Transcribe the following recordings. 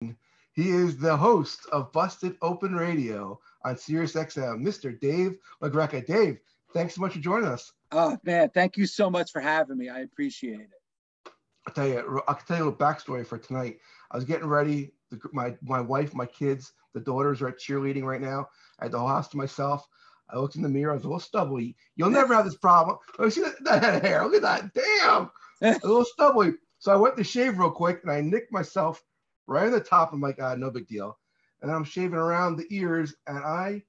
He is the host of Busted Open Radio on Serious XM, Mr. Dave LaGreca. Dave, thanks so much for joining us. Oh, man, thank you so much for having me. I appreciate it. I can tell you a little backstory for tonight. I was getting ready. My wife, my kids, the daughters are at cheerleading right now. I had the whole house to myself. I looked in the mirror. I was a little stubbly. You'll never have this problem. Oh, see that head of hair? Look at that. Damn. A little stubbly. So I went to shave real quick, and I nicked myself right on the top. I'm like, no big deal. And I'm shaving around the ears, and I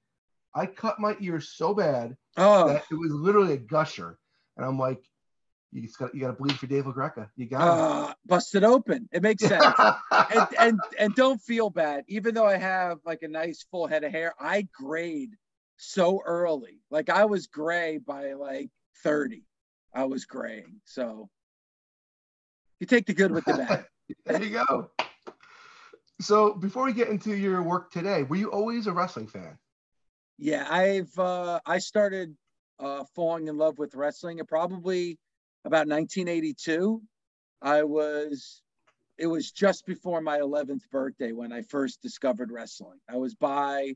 cut my ears so bad that it was literally a gusher. And I'm like, you got to bleed for Dave LaGreca. You got it. Busted open. It makes sense. and don't feel bad. Even though I have like a nice full head of hair, I grayed so early. Like I was gray by like 30. I was graying. So you take the good with the bad. There you go. So before we get into your work today, were you always a wrestling fan? Yeah, I started falling in love with wrestling at probably about 1982. It was just before my 11th birthday when I first discovered wrestling. I was by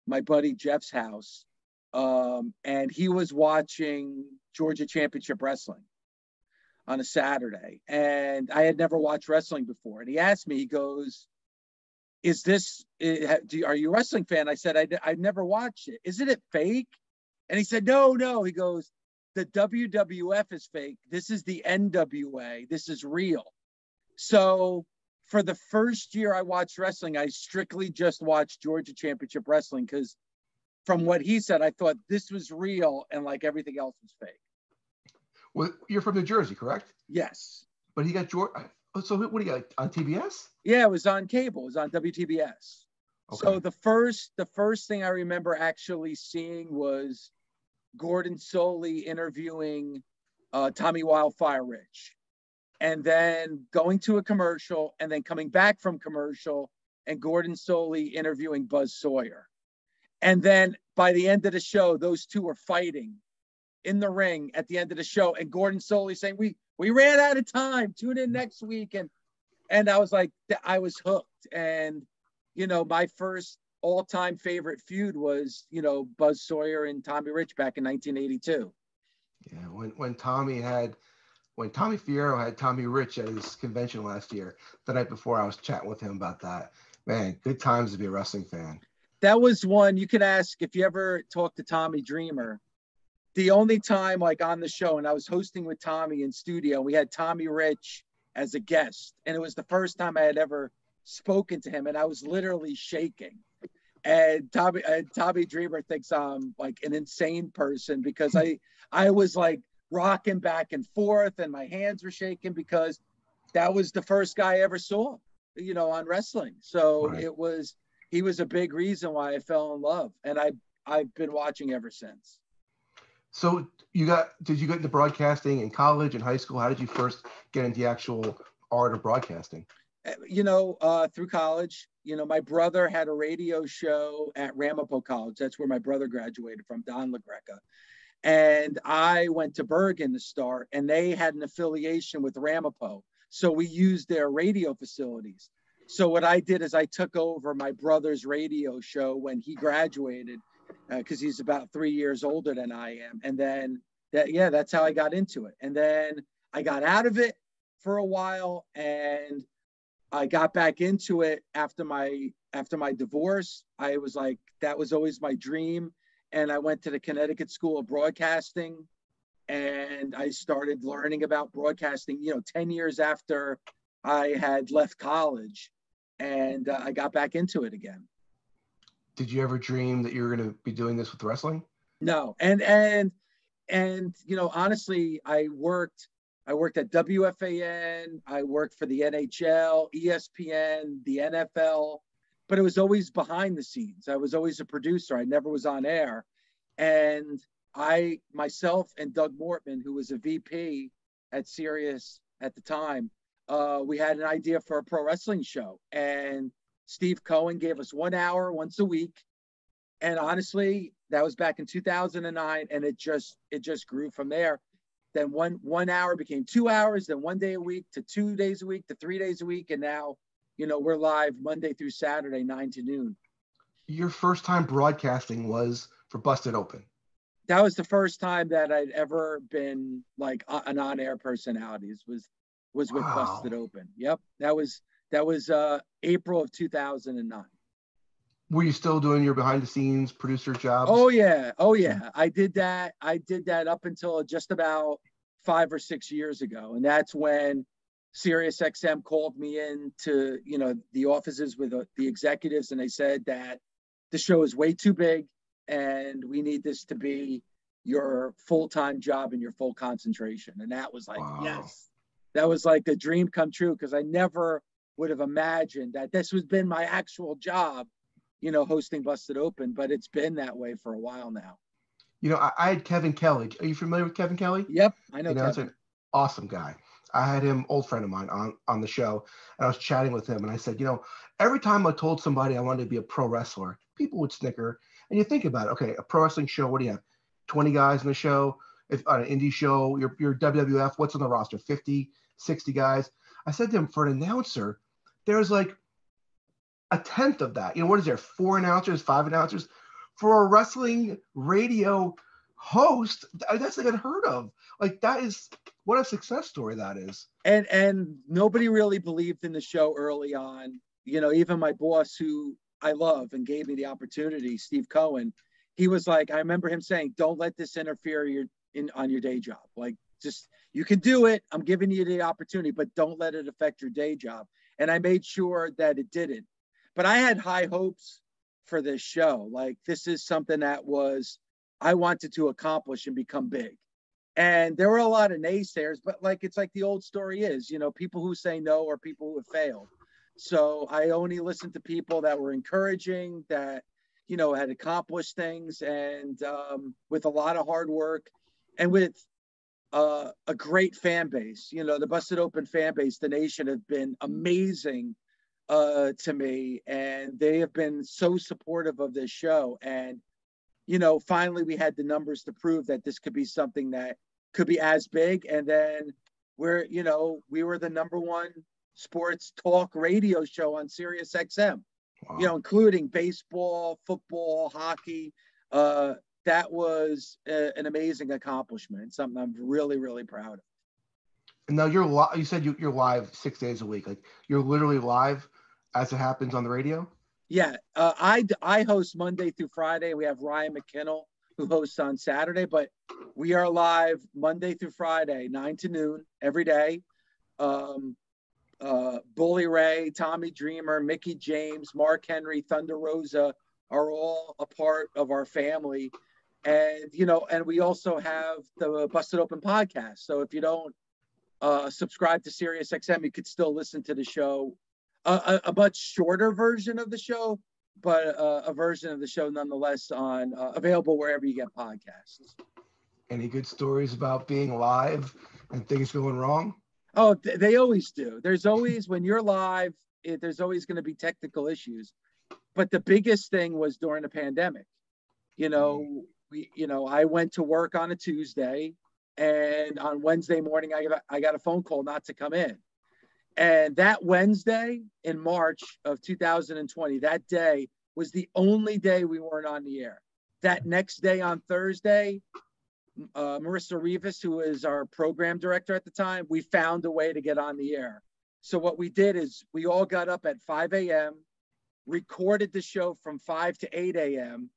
my buddy Jeff's house, and he was watching Georgia Championship Wrestling on a Saturday, and I had never watched wrestling before. And he asked me, he goes, are you a wrestling fan? I said, I never watched it. Isn't it fake? And he said, no. He goes, the WWF is fake. This is the NWA. This is real. So for the first year I watched wrestling, I strictly just watched Georgia Championship Wrestling because from what he said, I thought this was real and like everything else was fake. Well, you're from New Jersey, correct? Yes. But he got Georgia. So what do you got, on TBS? Yeah, it was on cable. It was on WTBS. Okay. So the first thing I remember actually seeing was Gordon Soley interviewing Tommy Wildfire Rich, and then going to a commercial, and then coming back from commercial, and Gordon Soley interviewing Buzz Sawyer. And then by the end of the show, those two were fighting in the ring at the end of the show, and Gordon Soley saying, we ran out of time, tune in next week. And I was like, I was hooked. And, my first all-time favorite feud was, Buzz Sawyer and Tommy Rich back in 1982. Yeah, when Tommy Fierro had Tommy Rich at his convention last year, the night before, I was chatting with him about that. Man, good times to be a wrestling fan. That was one you could ask if you ever talk to Tommy Dreamer. The only time like on the show, and I was hosting with Tommy in studio, we had Tommy Rich as a guest, and it was the first time I had ever spoken to him, and I was literally shaking. And Tommy Dreamer thinks I'm like an insane person because I was like rocking back and forth, and my hands were shaking because that was the first guy I ever saw, on wrestling. So right. He was a big reason why I fell in love, and I've been watching ever since. So did you get into broadcasting in college and high school? How did you first get into the actual art of broadcasting? Through college. My brother had a radio show at Ramapo College. That's where my brother graduated from, Don LaGreca. And I went to Bergen to start, and they had an affiliation with Ramapo. So we used their radio facilities. So what I did is I took over my brother's radio show when he graduated, because he's about 3 years older than I am. And then that's how I got into it. And then I got out of it for a while, and I got back into it after my divorce. I was like, that was always my dream. And I went to the Connecticut School of Broadcasting, and I started learning about broadcasting, 10 years after I had left college, and I got back into it again. Did you ever dream that you were going to be doing this with wrestling? No. And honestly, I worked at WFAN. I worked for the NHL, ESPN, the NFL, but it was always behind the scenes. I was always a producer. I never was on air. And myself and Doug Mortman, who was a VP at Serious at the time, we had an idea for a pro wrestling show. And Steve Cohen gave us 1 hour once a week. And honestly, that was back in 2009. And it just grew from there. Then one hour became 2 hours, then 1 day a week to 2 days a week to 3 days a week. And now, we're live Monday through Saturday, 9 to noon. Your first time broadcasting was for Busted Open. That was the first time that I'd ever been like an on-air personality. Was with Busted Open. Yep, that was April of 2009. Were you still doing your behind-the-scenes producer jobs? Oh yeah. I did that up until just about 5 or 6 years ago, and that's when Serious XM called me in to the offices with the executives, and they said that the show is way too big, and we need this to be your full-time job and your full concentration. And that was like, yes, that was like a dream come true, because I never would have imagined that this was been my actual job, hosting Busted Open, but it's been that way for a while now. I had Kevin Kelly. Are you familiar with Kevin Kelly? Yep, I know Kevin. It's an awesome guy. I had him, old friend of mine, on the show, and I was chatting with him, and I said, every time I told somebody I wanted to be a pro wrestler, people would snicker. And you think about it, okay, a pro wrestling show, what do you have? 20 guys in the show? If on an indie show, your WWF, what's on the roster? 50, 60 guys? I said to him, for an announcer, there's like a tenth of that. What is there? 4 announcers, 5 announcers? For a wrestling radio host, that's like unheard of. Like, that is what a success story that is. And nobody really believed in the show early on. Even my boss, who I love and gave me the opportunity, Steve Cohen, he was like, I remember him saying, don't let this interfere on your day job. Like, just, you can do it. I'm giving you the opportunity, but don't let it affect your day job. And I made sure that it didn't. But I had high hopes for this show. Like, this is something that I wanted to accomplish and become big. And there were a lot of naysayers, but it's like the old story is, people who say no are people who have failed. So I only listened to people that were encouraging, that, had accomplished things, and with a lot of hard work and with a great fan base. The Busted Open fan base, the nation, have been amazing to me, and they have been so supportive of this show. And finally we had the numbers to prove that this could be something that could be as big. And then we were the number 1 sports talk radio show on Serious XM, including baseball, football, hockey. That was an amazing accomplishment, something I'm really, really proud of. And now you said you're live 6 days a week. Like, you're literally live as it happens on the radio? Yeah, I host Monday through Friday. We have Ryan McKinnell, who hosts on Saturday, but we are live Monday through Friday, 9 to noon every day. Bully Ray, Tommy Dreamer, Mickey James, Mark Henry, Thunder Rosa are all a part of our family. And, and we also have the Busted Open podcast. So if you don't subscribe to Serious XM, you could still listen to the show. A much shorter version of the show, but a version of the show nonetheless on available wherever you get podcasts. Any good stories about being live and things going wrong? Oh, they always do. There's always, when you're live, there's always going to be technical issues. But the biggest thing was during the pandemic. I went to work on a Tuesday, and on Wednesday morning, I got a phone call not to come in. And that Wednesday in March of 2020, that day was the only day we weren't on the air. That next day on Thursday, Marissa Rivas, who was our program director at the time, we found a way to get on the air. So what we did is we all got up at 5 a.m., recorded the show from 5 to 8 a.m.,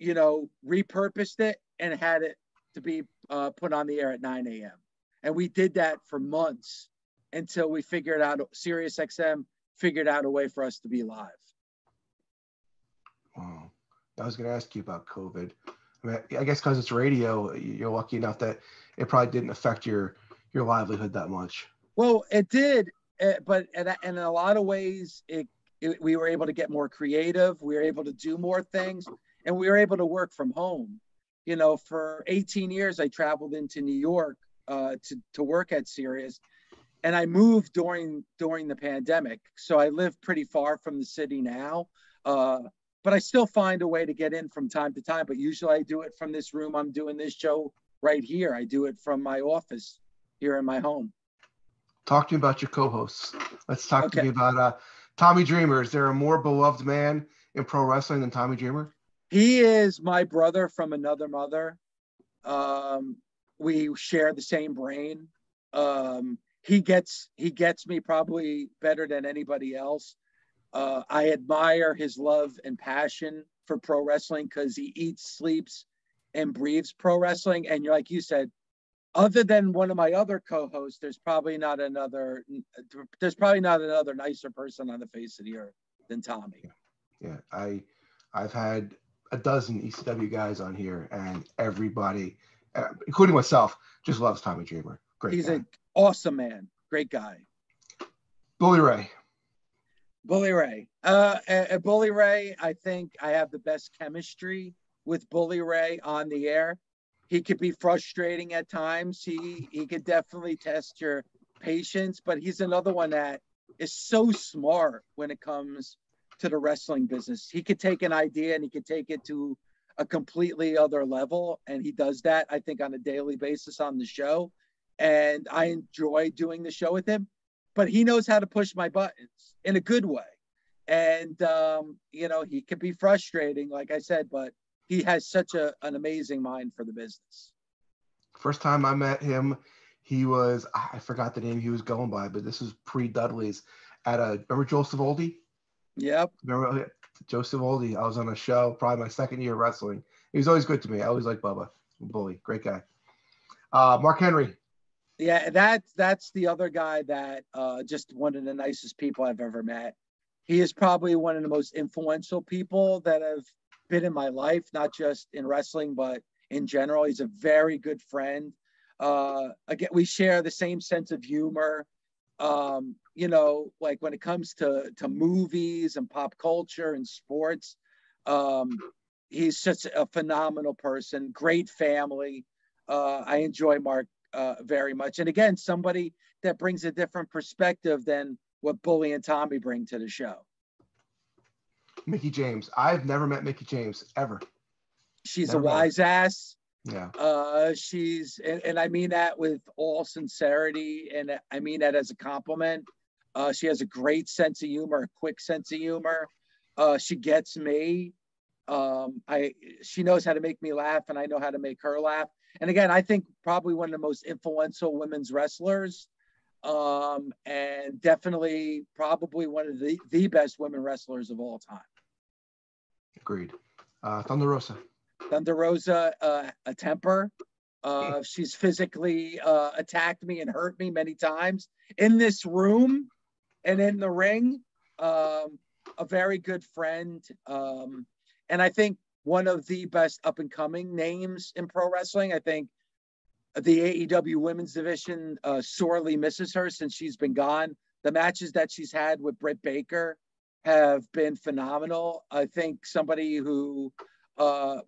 repurposed it, and had it to be put on the air at 9 a.m. And we did that for months until we figured out, Serious XM figured out a way for us to be live. Wow. I was going to ask you about COVID. I guess because it's radio, you're lucky enough that it probably didn't affect your livelihood that much. Well, it did, but in a lot of ways, we were able to get more creative. We were able to do more things, and we were able to work from home. For 18 years, I traveled into New York to work at Sirius, and I moved during the pandemic. So I live pretty far from the city now, but I still find a way to get in from time to time. But usually I do it from this room. I'm doing this show right here. I do it from my office here in my home. Talk to me about your co-hosts. Let's talk to Okay. me about Tommy Dreamer. Is there a more beloved man in pro wrestling than Tommy Dreamer? He is my brother from another mother. Um, we share the same brain. He gets me probably better than anybody else. I admire his love and passion for pro wrestling because he eats, sleeps, and breathes pro wrestling. And like you said, other than one of my other co-hosts, there's probably not another nicer person on the face of the earth than Tommy. Yeah, I've had a dozen ECW guys on here, and everybody, including myself, just loves Tommy Dreamer. Great He's guy. an awesome man, great guy. Bully Ray. Bully Ray. Bully Ray, I think I have the best chemistry with Bully Ray on the air. He could be frustrating at times. He could definitely test your patience, but he's another one that is so smart when it comes to the wrestling business. He could take an idea and he could take it to a completely other level, and he does that, I think, on a daily basis on the show. And I enjoy doing the show with him, but he knows how to push my buttons in a good way. And, he can be frustrating, like I said, but he has such an amazing mind for the business. First time I met him, he was, I forgot the name he was going by, but this was pre-Dudley's remember Joe Savoldi? Yep. Remember Joe Savoldi? I was on a show, probably my second year of wrestling. He was always good to me. I always liked Bubba. Bully. Great guy. Mark Henry. Yeah, that's the other guy that just one of the nicest people I've ever met. He is probably one of the most influential people that have been in my life, not just in wrestling, but in general. He's a very good friend. Again, we share the same sense of humor. Like when it comes to movies and pop culture and sports, he's such a phenomenal person, great family. I enjoy Mark very much. And again, somebody that brings a different perspective than what Bully and Tommy bring to the show. Mickie James. I've never met Mickie James ever. She's never a wise ass. Yeah. And I mean that with all sincerity, and I mean that as a compliment. She has a great sense of humor, a quick sense of humor. She gets me. She knows how to make me laugh, and I know how to make her laugh. And again, I think probably one of the most influential women's wrestlers, and definitely probably one of the best women wrestlers of all time. Agreed. Thunder Rosa. Thunder Rosa, a temper. She's physically attacked me and hurt me many times in this room and in the ring. A very good friend. And I think one of the best up and coming names in pro wrestling. I think the AEW women's division sorely misses her since she's been gone. The matches that she's had with Britt Baker have been phenomenal. I think somebody who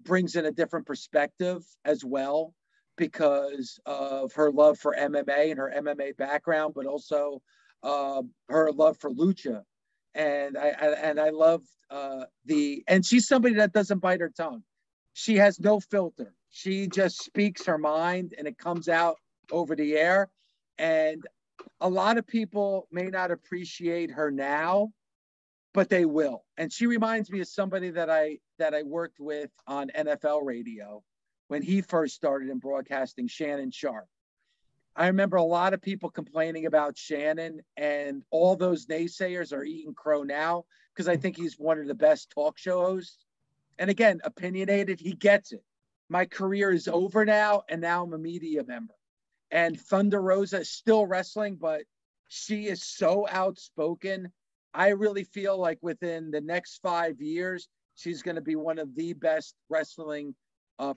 brings in a different perspective as well because of her love for MMA and her MMA background, but also her love for lucha. And I love and she's somebody that doesn't bite her tongue. She has no filter. She just speaks her mind and it comes out over the air. And a lot of people may not appreciate her now, but they will. And she reminds me of somebody that I worked with on NFL radio when he first started in broadcasting, Shannon Sharp. I remember a lot of people complaining about Shannon, and all those naysayers are eating crow now because I think he's one of the best talk show hosts. And again, opinionated, he gets it. My career is over now, and now I'm a media member. And Thunder Rosa is still wrestling, but she is so outspoken. I really feel like within the next 5 years, she's going to be one of the best wrestling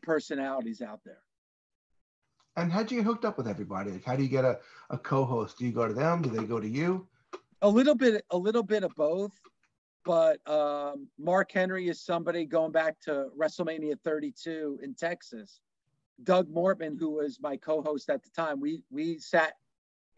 personalities out there. And how do you get hooked up with everybody? Like, how do you get a co-host? Do you go to them? Do they go to you? A little bit of both. But Mark Henry is somebody going back to WrestleMania 32 in Texas. Doug Mortman, who was my co-host at the time, we sat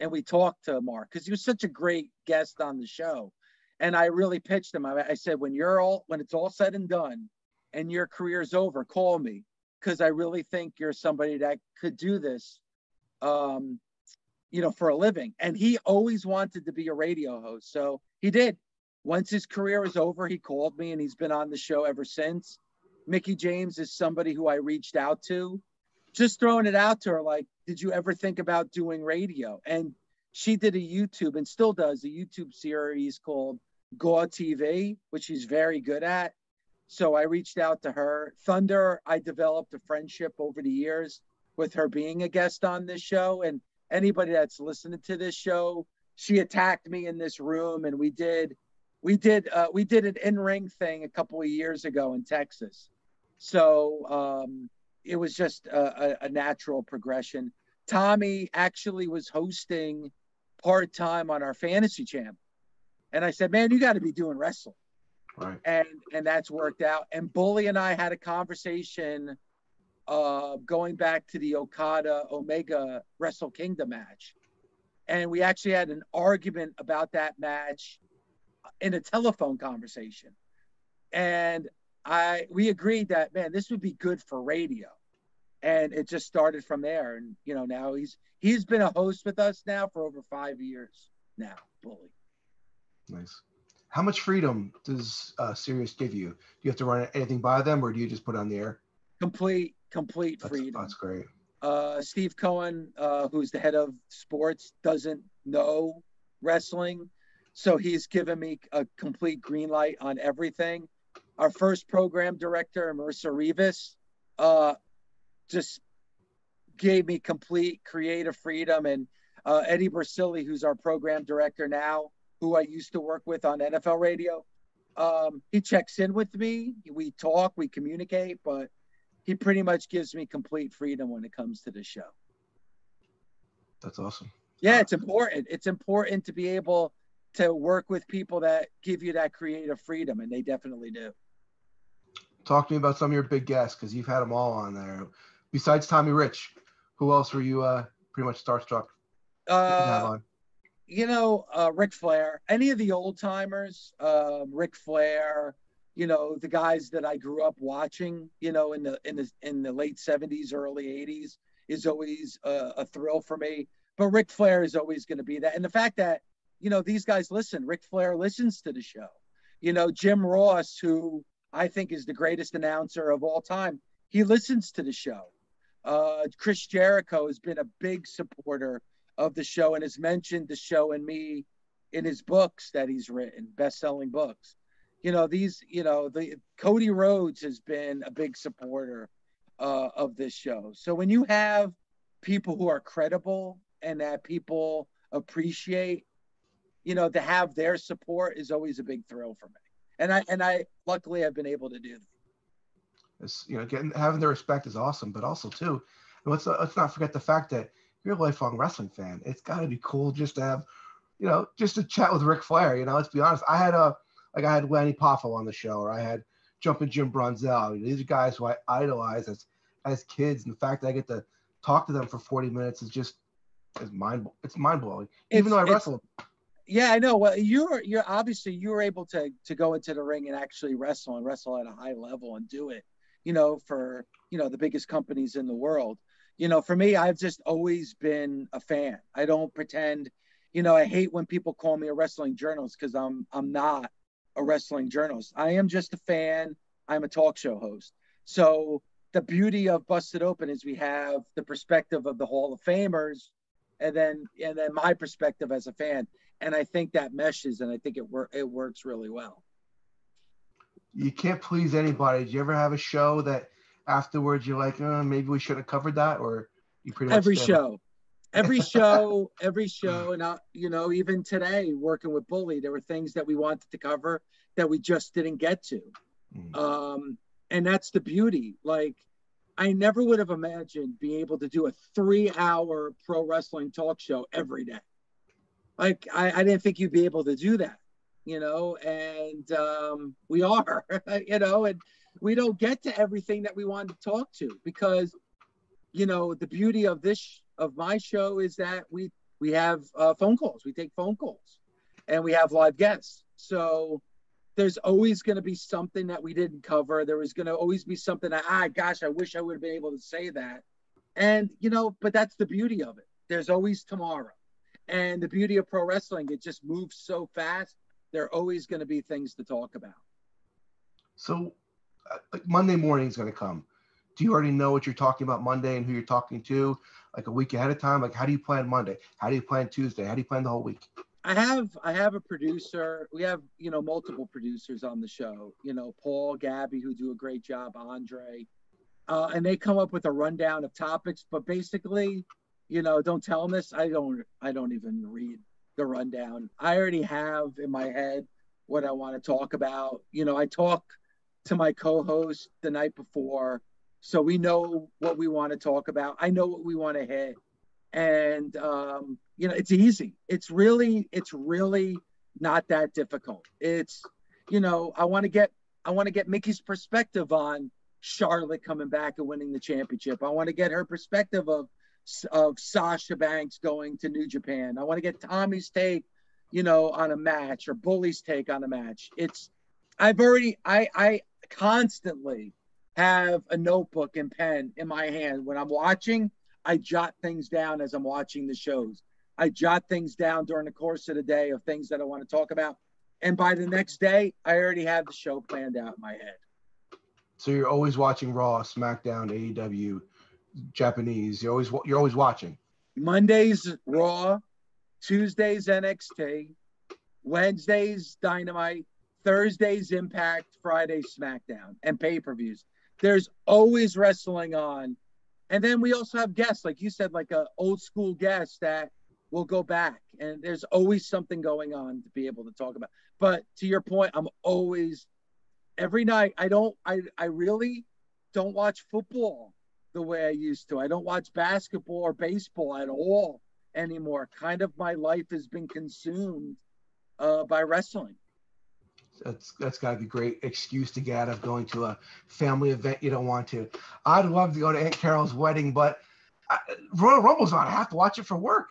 and we talked to Mark because he was such a great guest on the show. And I really pitched him. I said, when it's all said and done and your career's over, call me because I really think you're somebody that could do this. for a living. And he always wanted to be a radio host. So he did. Once his career was over, he called me and he's been on the show ever since. Mickey James is somebody who I reached out to, just throwing it out to her, like, did you ever think about doing radio? And she did a YouTube and still does a YouTube series called Gaw TV, which she's very good at. So I reached out to her. Thunder, I developed a friendship over the years with her being a guest on this show. And anybody that's listening to this show, she attacked me in this room, and we did an in-ring thing a couple of years ago in Texas. So it was just a natural progression. Tommy actually was hosting part-time on our fantasy channel. And I said, man, you got to be doing wrestling. Right. And that's worked out. And Bully and I had a conversation going back to the Okada Omega Wrestle Kingdom match. And we actually had an argument about that match in a telephone conversation. And we agreed that, man, this would be good for radio. And it just started from there. And, now he's been a host with us now for over 5 years now, Bully. Nice. How much freedom does Sirius give you? Do you have to run anything by them, or do you just put it on the air? Complete freedom. That's great. Steve Cohen, who's the head of sports, doesn't know wrestling. So he's given me a complete green light on everything. Our first program director, Marissa Rivas, just gave me complete creative freedom. And Eddie Bersili, who's our program director now, who I used to work with on NFL radio, he checks in with me. We talk, we communicate, but he pretty much gives me complete freedom when it comes to the show. That's awesome. Yeah, it's important. It's important to be able to work with people that give you that creative freedom, and they definitely do. Talk to me about some of your big guests, because you've had them all on there. Besides Tommy Rich, who else were you pretty much starstruck to have on? Ric Flair, any of the old timers, Ric Flair, the guys that I grew up watching, in the late 70s, early 80s is always a thrill for me. But Ric Flair is always going to be that. And the fact that, these guys listen, Ric Flair listens to the show. Jim Ross, who I think is the greatest announcer of all time, he listens to the show. Chris Jericho has been a big supporter of the show and has mentioned the show and me in his books that he's written, best-selling books. The Cody Rhodes has been a big supporter of this show. So when you have people who are credible and that people appreciate, to have their support is always a big thrill for me. And I luckily I've been able to do that. It's, having their respect is awesome, but also too, let's not forget the fact that you're a lifelong wrestling fan. It's got to be cool just to have, just to chat with Ric Flair. Let's be honest. I had Lanny Poffo on the show, or I had Jumpin' Jim Brunzell. These are guys who I idolize as kids, and the fact that I get to talk to them for 40 minutes is mind blowing. Even though I wrestle. Yeah, I know. Well, you're obviously you were able to go into the ring and actually wrestle at a high level and do it, for the biggest companies in the world. For me, I've just always been a fan. I don't pretend, I hate when people call me a wrestling journalist, because I'm not a wrestling journalist. I am just a fan. I'm a talk show host. So the beauty of Busted Open is we have the perspective of the Hall of Famers, and then my perspective as a fan. And I think that meshes, and I think it works really well. You can't please anybody. Did you ever have a show that afterwards you're like, maybe we should have covered that, or you pretty much every show, and even today working with Bully, there were things that we wanted to cover that we just didn't get to, and that's the beauty. Like, I never would have imagined being able to do a 3-hour pro wrestling talk show every day. Like, I didn't think you'd be able to do that, and we are, and we don't get to everything that we want to talk to, because, the beauty of my show is that we have phone calls. We take phone calls, and we have live guests. So there's always going to be something that we didn't cover. There was going to always be something that, I wish I would have been able to say that. And, but that's the beauty of it. There's always tomorrow. And the beauty of pro wrestling, it just moves so fast. There are always going to be things to talk about. So, like Monday morning is going to come. Do you already know what you're talking about Monday and who you're talking to, like a week ahead of time? Like, how do you plan Monday? How do you plan Tuesday? How do you plan the whole week? I have a producer. We have, multiple producers on the show. Paul, Gabby, who do a great job, Andre, and they come up with a rundown of topics. But basically, don't tell them this. I don't even read the rundown. I already have in my head what I want to talk about. I talk to my co-host the night before, so we know what we want to talk about. I know what we want to hit, and it's easy. It's really not that difficult. It's I want to get Mickey's perspective on Charlotte coming back and winning the championship. I want to get her perspective of Sasha Banks going to New Japan. I want to get Tommy's take, on a match, or Bully's take on a match. I constantly have a notebook and pen in my hand. When I'm watching, I jot things down as I'm watching the shows. I jot things down during the course of the day of things that I want to talk about. And by the next day, I already have the show planned out in my head. So you're always watching Raw, SmackDown, AEW, Japanese. You're always watching. Mondays Raw, Tuesdays NXT, Wednesdays Dynamite, Thursdays Impact, Fridays SmackDown, and pay-per-views. There's always wrestling on. And then we also have guests, like you said, like an old school guest that will go back. And there's always something going on to be able to talk about. But to your point, I'm always, every night, I really don't watch football the way I used to. I don't watch basketball or baseball at all anymore. Kind of my life has been consumed by wrestling. That's got to be a great excuse to get out of going to a family event you don't want to. I'd love to go to Aunt Carol's wedding, but Royal Rumble's on. I have to watch it for work.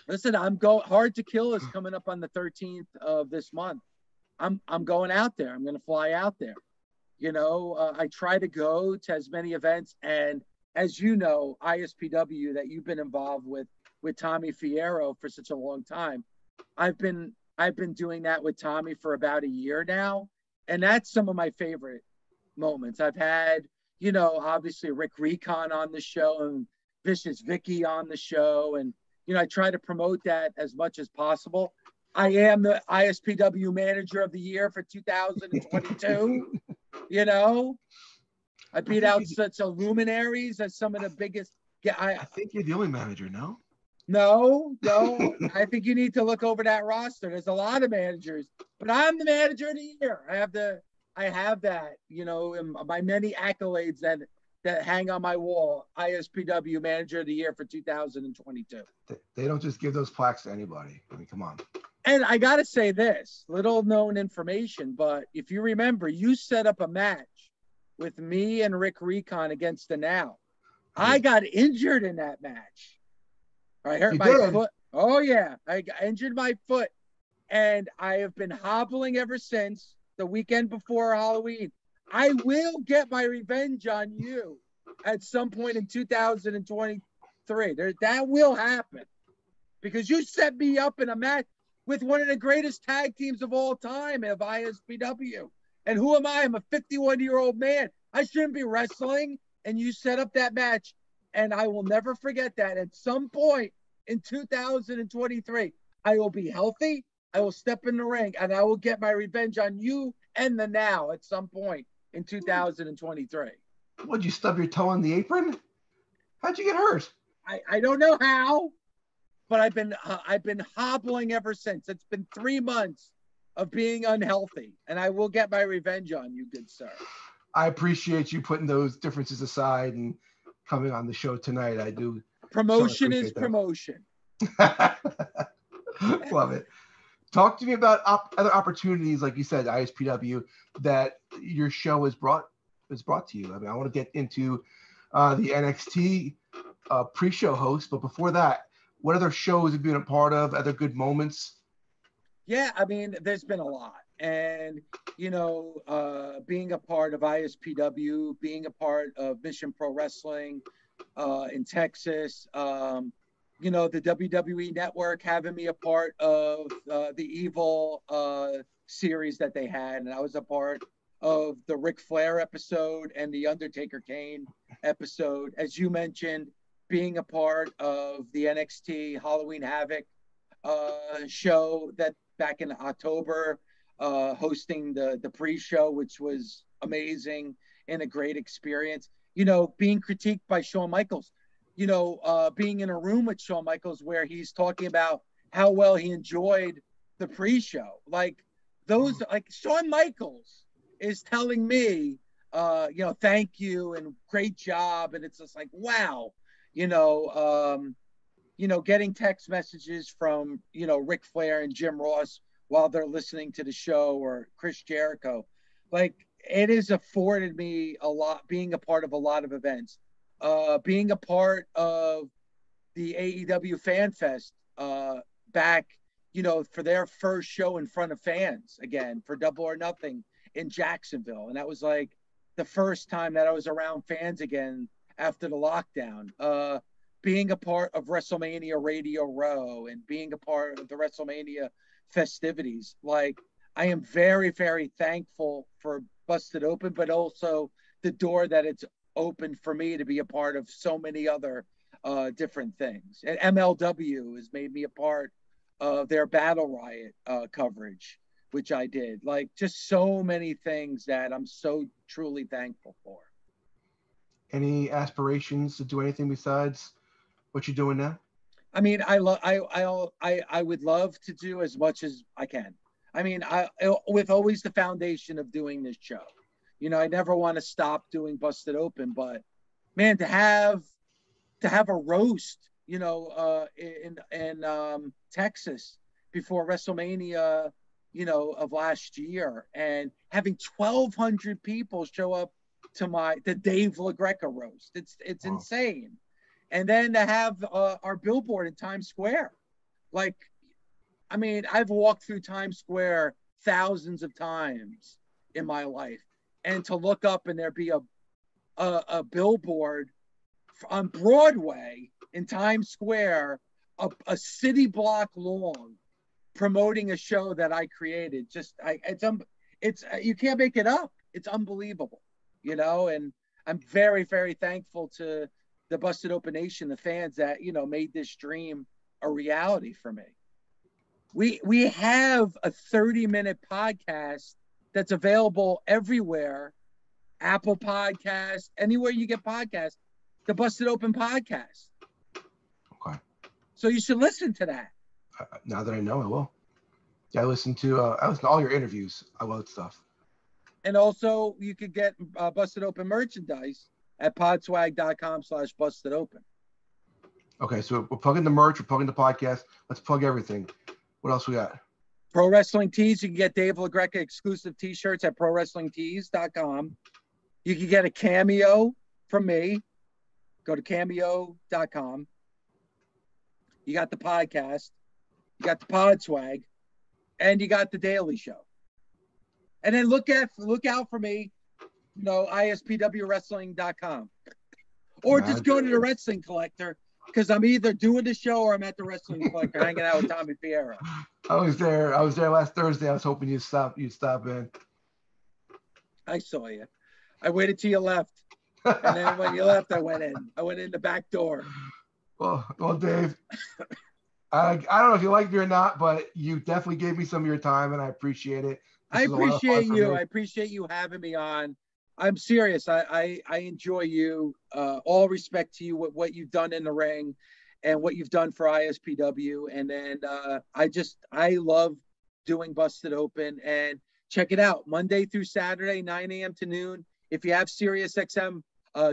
Listen, Hard to Kill is coming up on the 13th of this month. I'm going out there. I'm going to fly out there. I try to go to as many events, and as you know, ISPW that you've been involved with Tommy Fierro for such a long time. I've been doing that with Tommy for about a year now, and that's some of my favorite moments. I've had, obviously Rick Recon on the show and Vicious Vicky on the show, and I try to promote that as much as possible. I am the ISPW Manager of the Year for 2022. I beat out such luminaries as some of the biggest. Yeah, I think you're the only manager, no? No. I think you need to look over that roster. There's a lot of managers, but I'm the Manager of the Year. I have that, in my many accolades that hang on my wall. ISPW Manager of the Year for 2022. They don't just give those plaques to anybody. I mean, come on. And I got to say this, little known information, but if you remember, you set up a match with me and Rick Recon against the Now. I got injured in that match. I hurt my foot. Oh, yeah. I injured my foot. And I have been hobbling ever since the weekend before Halloween. I will get my revenge on you at some point in 2023. That will happen. Because you set me up in a match with one of the greatest tag teams of all time of ISPW. And who am I? I'm a 51-year-old man. I shouldn't be wrestling. And you set up that match. And I will never forget that. At some point in 2023, I will be healthy. I will step in the ring. And I will get my revenge on you and the Now at some point in 2023. Would you stub your toe on the apron? How'd you get hurt? I don't know how. But I've been hobbling ever since. It's been 3 months of being unhealthy, and I will get my revenge on you, good sir. I appreciate you putting those differences aside and coming on the show tonight. I do. Promotion is promotion. Love it. Talk to me about other opportunities, like you said, ISPW, that your show is brought to you. I mean, I want to get into the NXT pre-show host, but before that, what other shows have you been a part of? Other good moments? Yeah, I mean, there's been a lot. And, being a part of ISPW, being a part of Mission Pro Wrestling in Texas, you know, the WWE Network having me a part of the Evil series that they had, and I was a part of the Ric Flair episode and the Undertaker Kane episode. As you mentioned, being a part of the NXT Halloween Havoc show that back in October, hosting the pre-show, which was amazing and a great experience. You know, being critiqued by Shawn Michaels, you know, being in a room with Shawn Michaels where he's talking about how well he enjoyed the pre-show. Like those, like Shawn Michaels is telling me, you know, thank you and great job. And it's just like, wow, you know, getting text messages from, you know, Ric Flair and Jim Ross while they're listening to the show, or Chris Jericho. Like, it has afforded me a lot, being a part of a lot of events, being a part of the AEW Fan Fest back, you know, for their first show in front of fans again for Double or Nothing in Jacksonville. And that was like the first time that I was around fans again after the lockdown. Being a part of WrestleMania Radio Row and being a part of the WrestleMania festivities. Like, I am very, very thankful for Busted Open, but also the door that it's opened for me to be a part of so many other different things. And MLW has made me a part of their Battle Riot coverage, which I did. Like, just so many things that I'm so truly thankful for. Any aspirations to do anything besides what you're doing now? I mean, I would love to do as much as I can. I mean, with always the foundation of doing this show. You know, I never want to stop doing Busted Open, but man, to have a roast, you know, in Texas before WrestleMania, you know, of last year, and having 1,200 people show up to the Dave LaGreca roast. It's wow. Insane. And then to have our billboard in Times Square. Like, I mean, I've walked through Times Square thousands of times in my life, and to look up and there be a billboard on Broadway in Times Square, a city block long, promoting a show that I created. It's you can't make it up. It's unbelievable, you know. And I'm very, very thankful to the Busted Open Nation, the fans that, you know, made this dream a reality for me. We have a 30-minute podcast that's available everywhere. Apple Podcasts, anywhere you get podcasts, the Busted Open podcast. Okay. So you should listen to that. Now that I know, I will. Yeah, I listen to all your interviews. I love stuff. And also, you could get Busted Open merchandise at podswag.com/bustedopen. Okay, so we're plugging the merch, we're plugging the podcast. Let's plug everything. What else we got? Pro Wrestling Tees. You can get Dave LaGreca exclusive t-shirts at prowrestlingtees.com. You can get a cameo from me. Go to cameo.com. You got the podcast. You got the Podswag. And you got the Daily Show. And then look out for me, you know, ispwwrestling.com. Or just go to the Wrestling Collector, because I'm either doing the show or I'm at the Wrestling Collector hanging out with Tommy Fierro. I was there last Thursday. I was hoping you'd stop in. I saw you. I waited till you left. And then when you left, I went in. I went in the back door. Well, Dave, I don't know if you liked me or not, but you definitely gave me some of your time, and I appreciate it. I appreciate you. I appreciate you having me on. I'm serious. I enjoy you. All respect to you, what you've done in the ring and what you've done for ISPW. And then I love doing Busted Open. And check it out, Monday through Saturday, 9 a.m. to noon. If you have Serious XM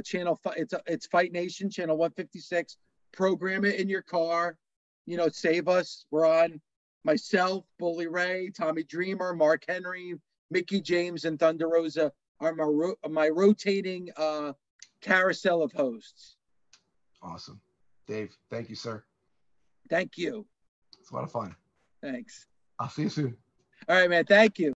channel, it's Fight Nation, channel 156. Program it in your car. You know, save us. We're on. Myself, Bully Ray, Tommy Dreamer, Mark Henry, Mickey James, and Thunder Rosa are my rotating carousel of hosts. Awesome. Dave, thank you, sir. Thank you. It's a lot of fun. Thanks. I'll see you soon. All right, man. Thank you.